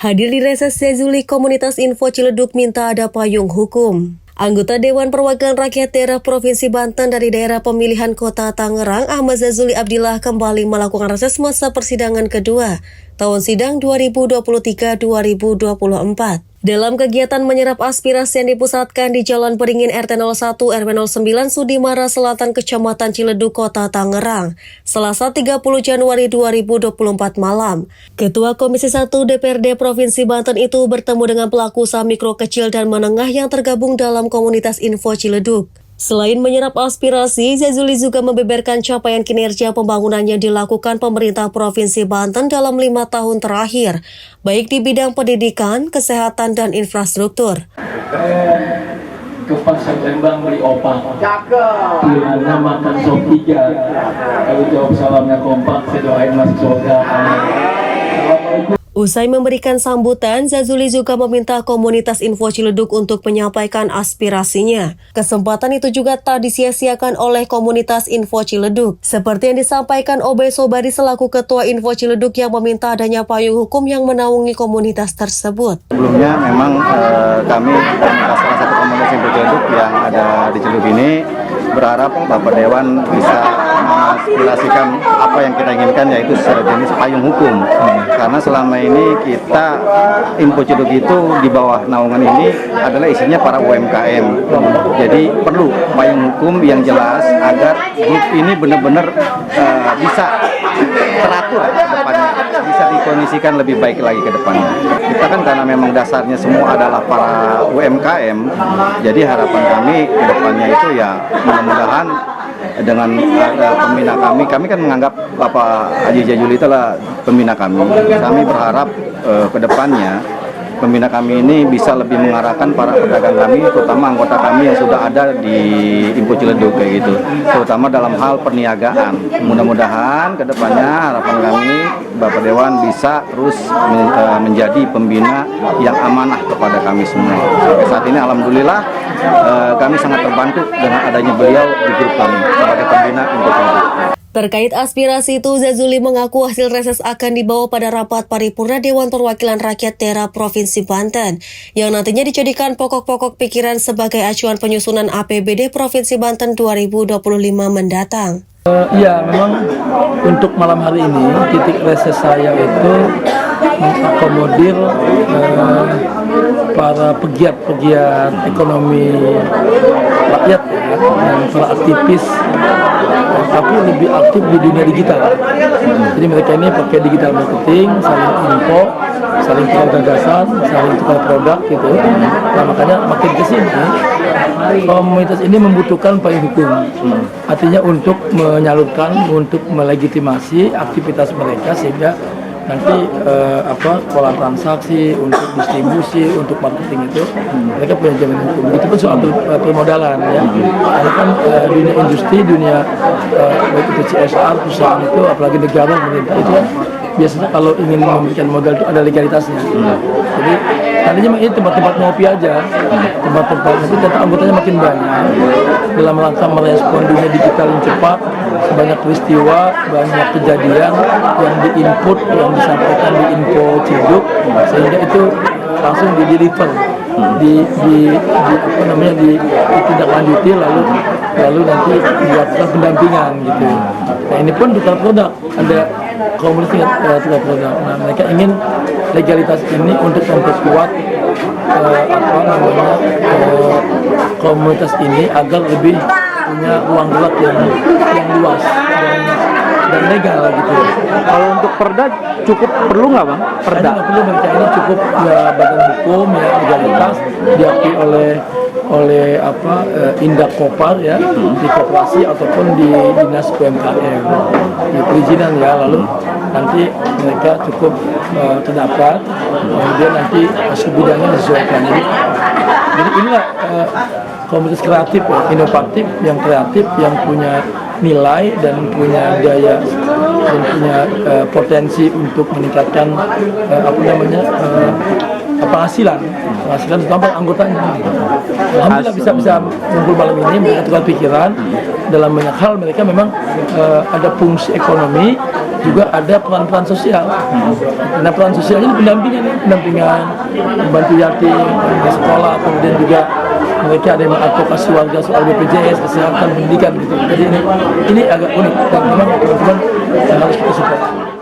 Hadir di reses Zezuli, komunitas Info Ciledug minta ada payung hukum. Anggota Dewan Perwakilan Rakyat Daerah Provinsi Banten dari daerah pemilihan Kota Tangerang, Ahmad Zazuli Abdillah kembali melakukan reses masa persidangan kedua tahun sidang 2023-2024. Dalam kegiatan menyerap aspirasi yang dipusatkan di Jalan Beringin RT 01 RW 09 Sudimara Selatan Kecamatan Ciledug Kota Tangerang, Selasa 30 Januari 2024 malam. Ketua Komisi 1 DPRD Provinsi Banten itu bertemu dengan pelaku usaha mikro kecil dan menengah yang tergabung dalam komunitas Info Ciledug. Selain menyerap aspirasi, Zazuli juga membeberkan capaian kinerja pembangunan yang dilakukan pemerintah Provinsi Banten dalam 5 tahun terakhir, baik di bidang pendidikan, kesehatan, dan infrastruktur. Ke pasar Lembang beli opak, pilihannya makan sop 3. Kalau jawab salamnya kompak, saya doain masuk surga. Usai memberikan sambutan, Zazuli juga meminta komunitas Info Ciledug untuk menyampaikan aspirasinya. Kesempatan itu juga tak disia-siakan oleh komunitas Info Ciledug. Seperti yang disampaikan Obey Sobari selaku Ketua Info Ciledug yang meminta adanya payung hukum yang menaungi komunitas tersebut. Sebelumnya memang kami salah satu komunitas Info Ciledug yang ada di Ciledug ini berharap Bapak Dewan bisa mengaspirasikan apa yang kita inginkan, yaitu sejenis payung hukum. Karena selama ini kita Info Ciledug itu di bawah naungan ini adalah isinya para UMKM. Jadi perlu payung hukum yang jelas agar grup ini benar-benar bisa teratur ke depannya, bisa dikondisikan lebih baik lagi ke depannya. Kita kan karena memang dasarnya semua adalah para UMKM, jadi harapan kami ke depannya itu ya mudah-mudahan dengan pembina kami kan menganggap Bapak Haji Zazuli itulah pembina kami. Kami berharap ke depannya pembina kami ini bisa lebih mengarahkan para pedagang kami, terutama anggota kami yang sudah ada di Info Ciledug kayak gitu, terutama dalam hal perniagaan. Mudah-mudahan ke depannya harapan kami Bapak Dewan bisa terus menjadi pembina yang amanah kepada kami semua. Sampai saat ini alhamdulillah kami sangat terbantu dengan adanya beliau di grup kami sebagai pembina Info Ciledug. Terkait aspirasi itu, Zazuli mengaku hasil reses akan dibawa pada rapat paripurna Dewan Perwakilan Rakyat Daerah Provinsi Banten, yang nantinya dijadikan pokok-pokok pikiran sebagai acuan penyusunan APBD Provinsi Banten 2025 mendatang. Iya, memang untuk malam hari ini titik reses saya itu mengakomodir para pegiat ekonomi rakyat dan para aktivis, tapi lebih aktif di dunia digital. Jadi mereka ini pakai digital marketing, saling info, saling tukar gagasan, saling tukar produk gitu. Nah makanya makin kesini komunitas ini membutuhkan payung hukum. Artinya untuk menyalurkan, untuk melegitimasi aktivitas mereka sehingga nanti pola transaksi, untuk distribusi, untuk marketing itu mereka punya jaminan hukum. Itu pun soal permodalan ya. Karena kan dunia industri, dunia baik itu CSR, perusahaan itu, apalagi negara, pemerintah itu kan biasanya kalau ingin memberikan modal itu ada legalitasnya. Jadi tadinya ini tempat-tempat ngopi aja, tempat-tempat nanti ternyata anggotanya makin banyak. Dalam rangka merespon dunia digital yang cepat, banyak peristiwa, banyak kejadian yang diinput, yang disampaikan di Info Ciledug, sehingga itu langsung di-deliver, ditindaklanjuti, lalu nanti dilakukan pendampingan gitu. Nah ini pun tukar produk, ada komunitas tukar produk. Nah mereka ingin legalitas ini untuk memperkuat komunitas ini agar lebih punya ruang gerak yang luas dan legal gitu. Kalau untuk perda cukup perlu nggak bang? Perda nggak perlu, mereka ini cukup ya badan hukum ya legalitas diakui oleh Indak Kopar ya, di koperasi ataupun di dinas UMKM di perizinan ya, lalu nanti mereka cukup terdaftar, kemudian nanti bidangnya disesuaikan. Jadi inilah komunitas kreatif ya, inovatif, yang kreatif, yang punya nilai dan punya daya dan punya potensi untuk meningkatkan penghasilan sampai anggotanya. Alhamdulillah bisa ngumpul malam ini, mereka tukar pikiran dalam banyak hal. Mereka memang ada fungsi ekonomi juga ada peran-peran sosial. Nah, peran sosial ini pendampingan, membantu yatim di sekolah, kemudian juga mereka ada yang mengadvokasi warga soal BPJS, kesehatan, pendidikan gitu. Jadi ini agak unik dan memang teman-teman harus kita support.